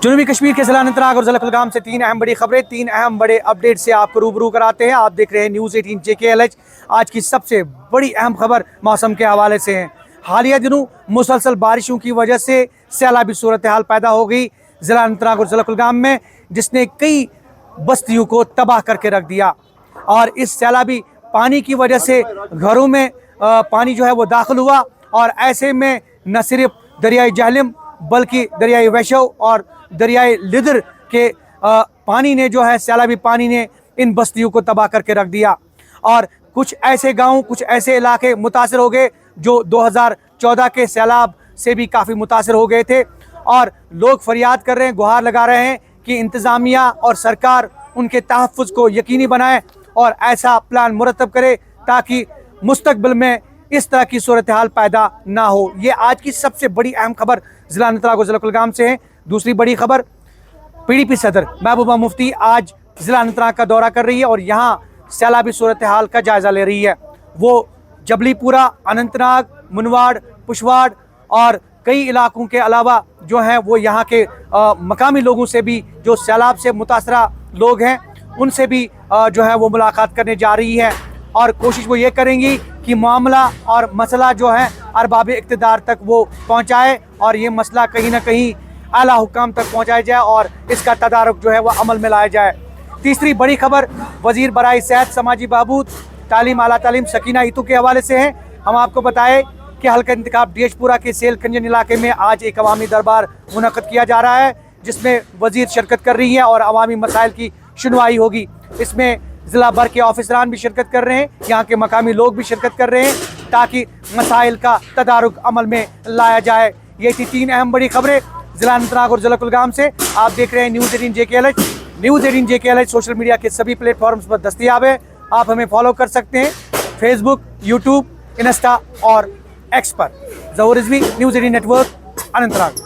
जनूबी कश्मीर के ज़िला अनंतनाग और ज़िला कुलगाम से तीन अहम बड़ी खबरें, तीन अहम बड़े अपडेट से आपको रूबरू कराते हैं। आप देख रहे हैं न्यूज़ 18 JKLH। आज की सबसे बड़ी अहम खबर मौसम के हवाले से है। हालिया दिनों मुसलसल बारिशों की वजह से सैलाबी सूरत हाल पैदा हो गई ज़िला अनंतनाग और ज़िला कुलगाम में, जिसने कई बस्तियों को तबाह करके रख दिया। और इस सैलाबी पानी की वजह से घरों में पानी जो है वो दाखिल हुआ, और ऐसे में न सिर्फ दरियाई जहलम बल्कि दरियाई वैशव और दरियाई लिदर के पानी ने जो है सैलाबी पानी ने इन बस्तियों को तबाह करके रख दिया। और कुछ ऐसे गांव, कुछ ऐसे इलाके मुतासर हो गए जो 2014 के सैलाब से भी काफ़ी मुतासर हो गए थे, और लोग फरियाद कर रहे हैं, गुहार लगा रहे हैं कि इंतज़ामिया और सरकार उनके तहफ़्फ़ुज़ को यकीनी बनाए और ऐसा प्लान मुरतब करे ताकि मुस्तकबिल में इस तरह की सूरत हाल पैदा ना हो। ये आज की सबसे बड़ी अहम खबर ज़िला अनंतनाग और ज़िला कुलगाम से है। दूसरी बड़ी खबर, PDP सदर महबूबा मुफ्ती आज ज़िला अनंतनाग का दौरा कर रही है और यहाँ सैलाबी सूरत हाल का जायज़ा ले रही है। वो जबलीपुरा, अनंतनाग, मुनवाड़, पुशवाड़ और कई इलाकों के अलावा जो हैं वो यहाँ के मकामी लोगों से भी, जो सैलाब से मुतासरा लोग हैं, उनसे भी जो है वो मुलाकात करने जा रही है। और कोशिश वो ये करेंगी कि मामला और मसला जो है अरबाब इक़्तिदार तक वो पहुँचाए और ये मसला कहीं ना कहीं आला हुकाम तक पहुँचाया जाए और इसका तदारुक जो है वो अमल में लाया जाए। तीसरी बड़ी खबर वज़ीर बराए सेहत, समाजी बहबूद, तालीम, आला तालीम सकीना ईतू के हवाले से है। हम आपको बताएं कि हल्का इंतखाब डेशपुरा के सेल खंजन इलाके में आज एक अवामी दरबार मुनक़्क़द किया जा रहा है, जिसमें वज़ीर शिरकत कर रही है और अवामी मसाइल की सुनवाई होगी। इसमें ज़िला भर के ऑफिसरान भी शिरकत कर रहे हैं, यहाँ के मकामी लोग भी शिरकत कर रहे हैं ताकि मसाइल का तदारुक अमल में लाया जाए। ये थी तीन अहम बड़ी खबरें ज़िला अनंतनाग और ज़िला कुलगाम से। आप देख रहे हैं news 18 JKLH। News 18 JKLH social media के सभी प्लेटफॉर्म्स पर दस्तयाब है। आप हमें फॉलो कर सकते हैं फेसबुक, यूट्यूब, इंस्टा और एक्स पर। ज़हूर रिजवी, न्यूज़ 18 नेटवर्क, अनंतनाग।